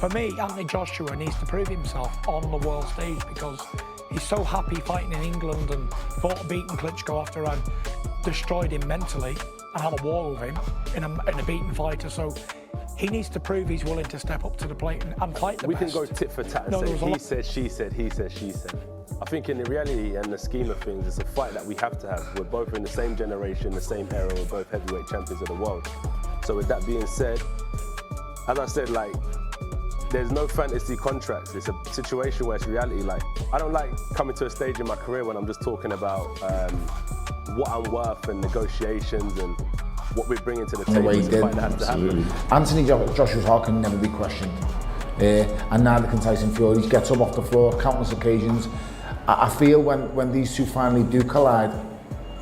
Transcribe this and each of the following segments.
For me, Anthony Joshua needs to prove himself on the world stage because he's so happy fighting in England and fought a beaten Klitschko after I destroyed him mentally and had a war with him in a beaten fighter. So he needs to prove he's willing to step up to the plate and fight the best. We can go tit for tat and say he said, she said, he said, she said. I think in the reality and the scheme of things, it's a fight that we have to have. We're both in the same generation, the same era, we're both heavyweight champions of the world. So with that being said, as I said, like, there's no fantasy contracts. It's a situation where it's reality. Like, I don't like coming to a stage in my career when I'm just talking about what I'm worth and negotiations and what we're bringing to the table. It's a fight that has to happen. Anthony Joshua's heart can never be questioned. And neither can Tyson Fury. He gets up off the floor countless occasions. I feel when these two finally do collide,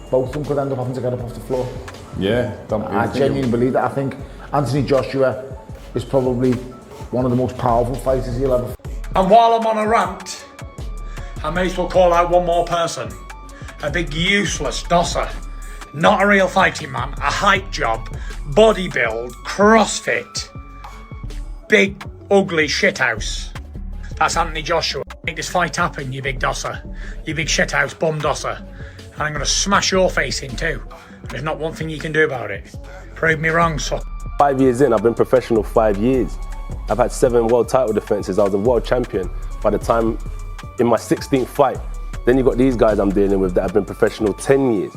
both of them could end up having to get up off the floor. Yeah, I genuinely believe that. I think Anthony Joshua is probably one of the most powerful fighters he'll ever. And while I'm on a rant, I may as well call out one more person. A big useless dosser. Not a real fighting man, a hype job, body build, CrossFit. Big, ugly shithouse. That's Anthony Joshua. Make this fight happen, you big dosser. You big shithouse bum dosser. And I'm going to smash your face in too. There's not one thing you can do about it. Prove me wrong, son. 5 years in, I've been professional 5 years. I've had 7 world title defenses. I was a world champion by the time in my 16th fight. Then you've got these guys I'm dealing with that have been professional 10 years.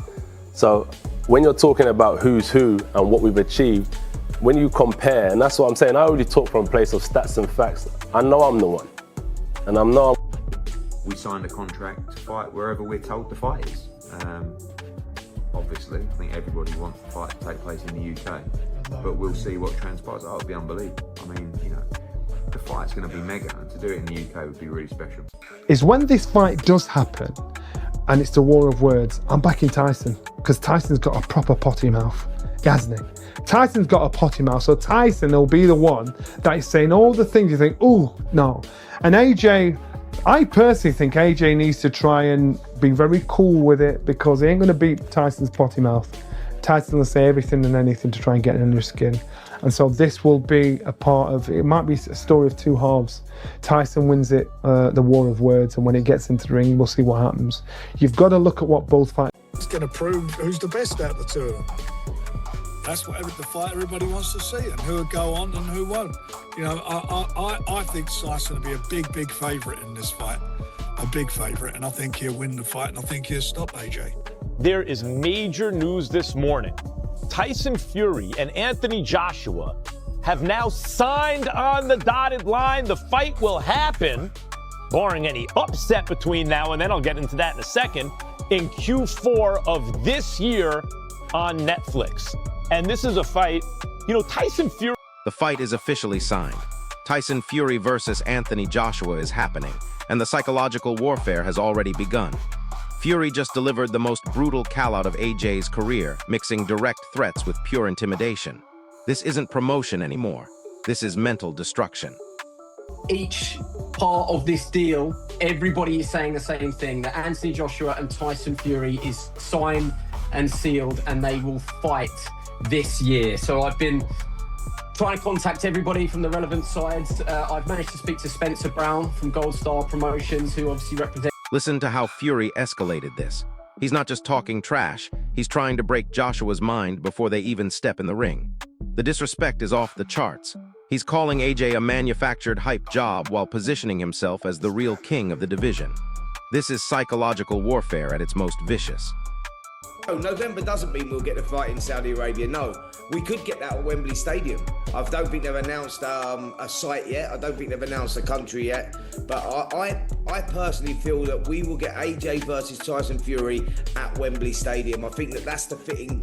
So when you're talking about who's who and what we've achieved, when you compare, and that's what I'm saying, I already talk from a place of stats and facts. I know I'm the one. And I'm not. We signed a contract to fight wherever we're told the fight is. Obviously, I think everybody wants the fight to take place in the UK, but we'll see what transpires. Oh, it'll be unbelievable. I mean, you know, the fight's going to be mega, and to do it in the UK would be really special. Is when this fight does happen, and it's the war of words, I'm backing Tyson, because Tyson's got a proper potty mouth, hasn't he? Tyson's got a potty mouth, so Tyson will be the one that is saying all the things you think, oh, no. And AJ, I personally think AJ needs to try and be very cool with it because he ain't going to beat Tyson's potty mouth. Tyson will say everything and anything to try and get under his skin. And so this will be a part of, it might be a story of two halves. Tyson wins it, the war of words, and when it gets into the ring, we'll see what happens. You've got to look at what both fighters. It's going to prove who's the best out of the two of them. That's what the fight everybody wants to see, and who will go on and who won't. You know, I think Tyson will be a big favourite in this fight. A big favourite, and I think he'll win the fight, and I think he'll stop AJ. There is major news this morning. Tyson Fury and Anthony Joshua have now signed on the dotted line. The fight will happen, barring any upset between now and then, I'll get into that in a second, in Q4 of this year on Netflix. And this is a fight, you know, Tyson Fury. The fight is officially signed. Tyson Fury versus Anthony Joshua is happening, and the psychological warfare has already begun. Fury just delivered the most brutal call-out of AJ's career, mixing direct threats with pure intimidation. This isn't promotion anymore. This is mental destruction. Each part of this deal, everybody is saying the same thing, that Anthony Joshua and Tyson Fury is signed and sealed, and they will fight this year. So I've been trying to contact everybody from the relevant sides. I've managed to speak to Spencer Brown from Gold Star Promotions, who obviously represents. Listen to how Fury escalated this. He's not just talking trash, he's trying to break Joshua's mind before they even step in the ring. The disrespect is off the charts. He's calling AJ a manufactured hype job while positioning himself as the real king of the division. This is psychological warfare at its most vicious. Oh, November doesn't mean we'll get the fight in Saudi Arabia, no. We could get that at Wembley Stadium. I don't think they've announced a site yet. I don't think they've announced a country yet. But I personally feel that we will get AJ versus Tyson Fury at Wembley Stadium. I think that that's the fitting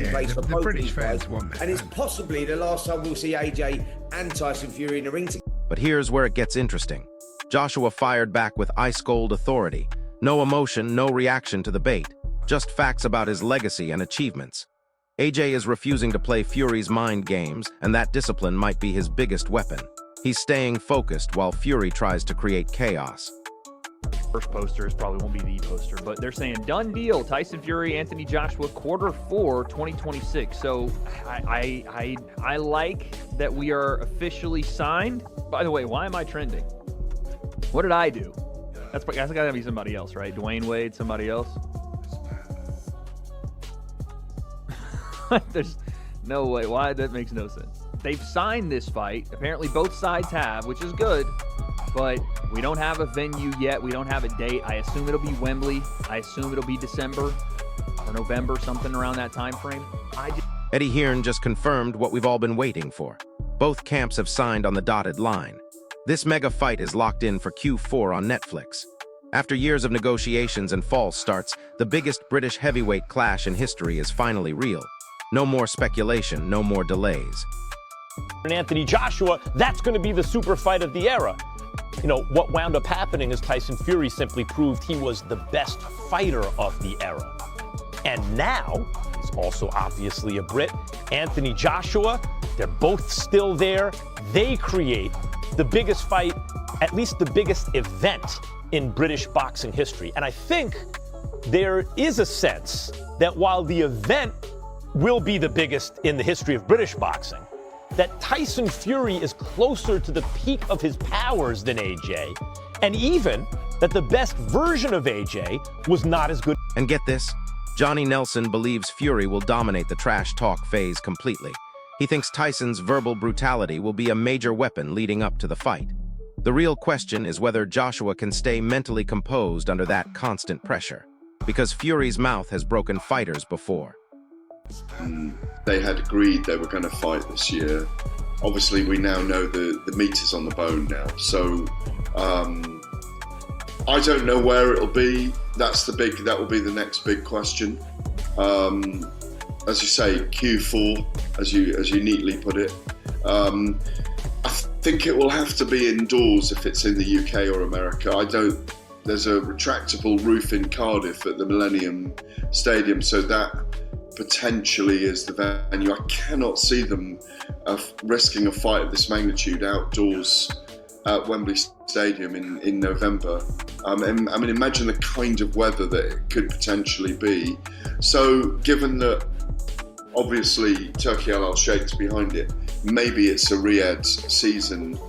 place for both these guys. And it's possibly the last time we'll see AJ and Tyson Fury in the ring together. But here's where it gets interesting. Joshua fired back with ice-cold authority. No emotion, no reaction to the bait. Just facts about his legacy and achievements. AJ is refusing to play Fury's mind games, and that discipline might be his biggest weapon. He's staying focused while Fury tries to create chaos. First poster is probably won't be the poster, but they're saying done deal. Tyson Fury, Anthony Joshua, Q4 2026. So I like that we are officially signed. By the way, why am I trending? What did I do? That's gotta be somebody else, right? Dwayne Wade, somebody else. There's no way. Why? That makes no sense. They've signed this fight. Apparently both sides have, which is good. But we don't have a venue yet. We don't have a date. I assume it'll be Wembley. I assume it'll be December or November, something around that time frame. Eddie Hearn just confirmed what we've all been waiting for. Both camps have signed on the dotted line. This mega fight is locked in for Q4 on Netflix. After years of negotiations and false starts, the biggest British heavyweight clash in history is finally real. No more speculation, no more delays. And Anthony Joshua, that's going to be the super fight of the era. You know, what wound up happening is Tyson Fury simply proved he was the best fighter of the era. And now, he's also obviously a Brit. Anthony Joshua, they're both still there. They create the biggest fight, at least the biggest event in British boxing history. And I think there is a sense that while the event will be the biggest in the history of British boxing, that Tyson Fury is closer to the peak of his powers than AJ, and even that the best version of AJ was not as good. And get this, Johnny Nelson believes Fury will dominate the trash talk phase completely. He thinks Tyson's verbal brutality will be a major weapon leading up to the fight. The real question is whether Joshua can stay mentally composed under that constant pressure, because Fury's mouth has broken fighters before. They had agreed they were going to fight this year. Obviously, we now know the meat is on the bone now. So I don't know where it'll be. That will be the next big question. As you say, Q4, as you neatly put it. I think it will have to be indoors if it's in the UK or America. There's a retractable roof in Cardiff at the Millennium Stadium, so that potentially is the venue. I cannot see them risking a fight of this magnitude outdoors at Wembley Stadium in November. I mean, imagine the kind of weather that it could potentially be. So given that obviously Turkey Al Sheikh's behind it, maybe it's a Riyadh season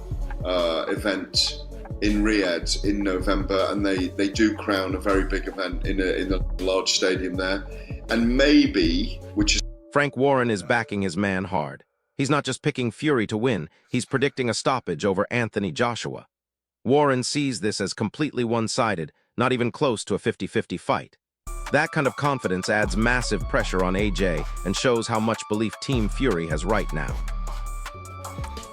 event in Riyadh in November, and they do crown a very big event in a large stadium there. And maybe, which is... Frank Warren is backing his man hard. He's not just picking Fury to win, he's predicting a stoppage over Anthony Joshua. Warren sees this as completely one-sided, not even close to a 50-50 fight. That kind of confidence adds massive pressure on AJ and shows how much belief Team Fury has right now.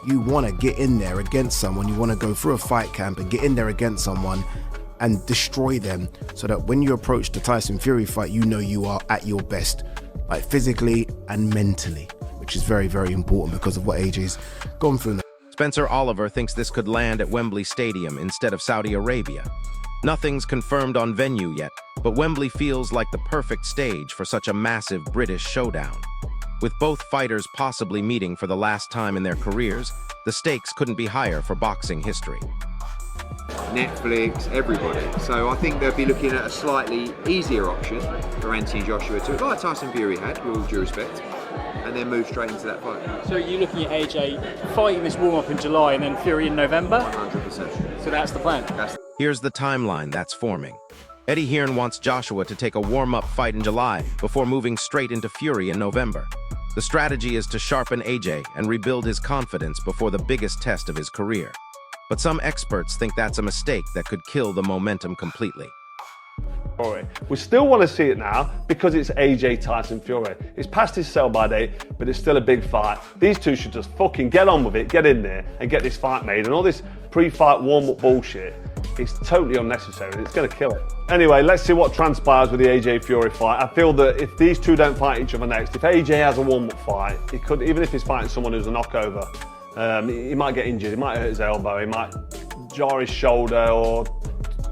You want to get in there against someone, you want to go through a fight camp and get in there against someone and destroy them, so that when you approach the Tyson Fury fight, you know you are at your best, like physically and mentally, which is very, very important because of what AJ's gone through. Spencer Oliver thinks this could land at Wembley Stadium instead of Saudi Arabia. Nothing's confirmed on venue yet, but Wembley feels like the perfect stage for such a massive British showdown. With both fighters possibly meeting for the last time in their careers, the stakes couldn't be higher for boxing history. Netflix, everybody. So I think they'll be looking at a slightly easier option for Anthony Joshua to, like Tyson Fury had, with all due respect, and then move straight into that fight. So you're looking at AJ fighting this warm-up in July and then Fury in November? 100%. So that's the plan? Here's the timeline that's forming. Eddie Hearn wants Joshua to take a warm-up fight in July before moving straight into Fury in November. The strategy is to sharpen AJ and rebuild his confidence before the biggest test of his career. But some experts think that's a mistake that could kill the momentum completely. We still want to see it now because it's AJ Tyson Fury. It's past his sell-by date, but it's still a big fight. These two should just fucking get on with it, get in there and get this fight made. And all this pre-fight warm-up bullshit is totally unnecessary. It's going to kill it. Anyway, let's see what transpires with the AJ Fury fight. I feel that if these two don't fight each other next, if AJ has a warm-up fight, he could, even if he's fighting someone who's a knockover, he might get injured, he might hurt his elbow, he might jar his shoulder or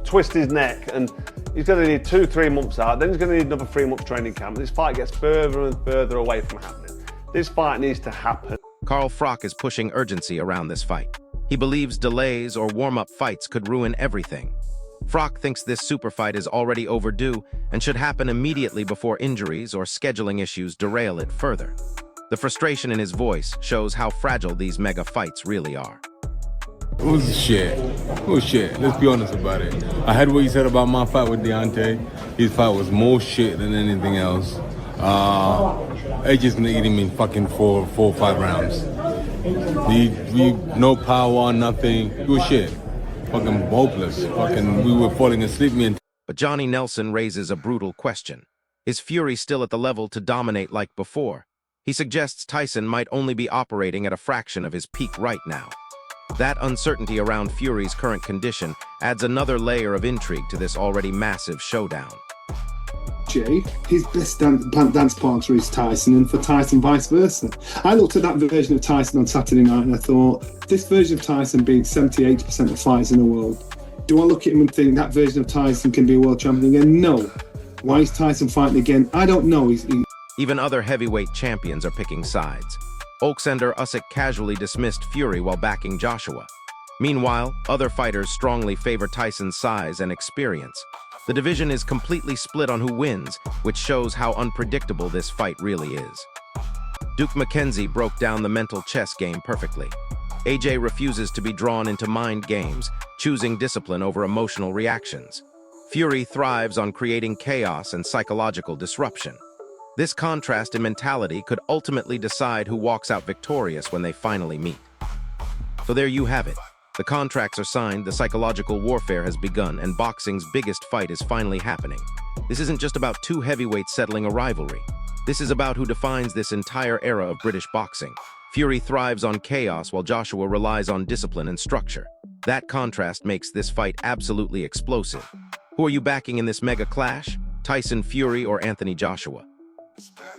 twist his neck, and he's going to need 2-3 months out. Then he's going to need another 3 months training camp. This fight gets further and further away from happening. This fight needs to happen. Carl Froch is pushing urgency around this fight. He believes delays or warm-up fights could ruin everything. Frock thinks this super fight is already overdue and should happen immediately before injuries or scheduling issues derail it further. The frustration in his voice shows how fragile these mega fights really are. It was shit. It was shit. Let's be honest about it. I heard what you said about my fight with Deontay. His fight was more shit than anything else. AJ's gonna eat him in fucking four or 5 rounds. We no power, nothing. It was shit. Fucking hopeless. Fucking, we were falling asleep. But Johnny Nelson raises a brutal question. Is Fury still at the level to dominate like before? He suggests Tyson might only be operating at a fraction of his peak right now. That uncertainty around Fury's current condition adds another layer of intrigue to this already massive showdown. His best dance partner is Tyson, and for Tyson vice versa. I looked at that version of Tyson on Saturday night and I thought, this version of Tyson beat 70-80% of fights in the world. Do I look at him and think that version of Tyson can be a world champion again? No. Why is Tyson fighting again? I don't know. Even other heavyweight champions are picking sides. Oaksender Usyk casually dismissed Fury while backing Joshua. Meanwhile, other fighters strongly favor Tyson's size and experience. The division is completely split on who wins, which shows how unpredictable this fight really is. Duke McKenzie broke down the mental chess game perfectly. AJ refuses to be drawn into mind games, choosing discipline over emotional reactions. Fury thrives on creating chaos and psychological disruption. This contrast in mentality could ultimately decide who walks out victorious when they finally meet. So there you have it. The contracts are signed, the psychological warfare has begun, and boxing's biggest fight is finally happening. This isn't just about two heavyweights settling a rivalry. This is about who defines this entire era of British boxing. Fury thrives on chaos while Joshua relies on discipline and structure. That contrast makes this fight absolutely explosive. Who are you backing in this mega clash? Tyson Fury or Anthony Joshua?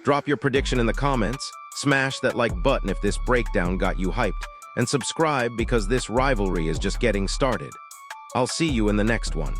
Drop your prediction in the comments, smash that like button if this breakdown got you hyped, and subscribe because this rivalry is just getting started. I'll see you in the next one.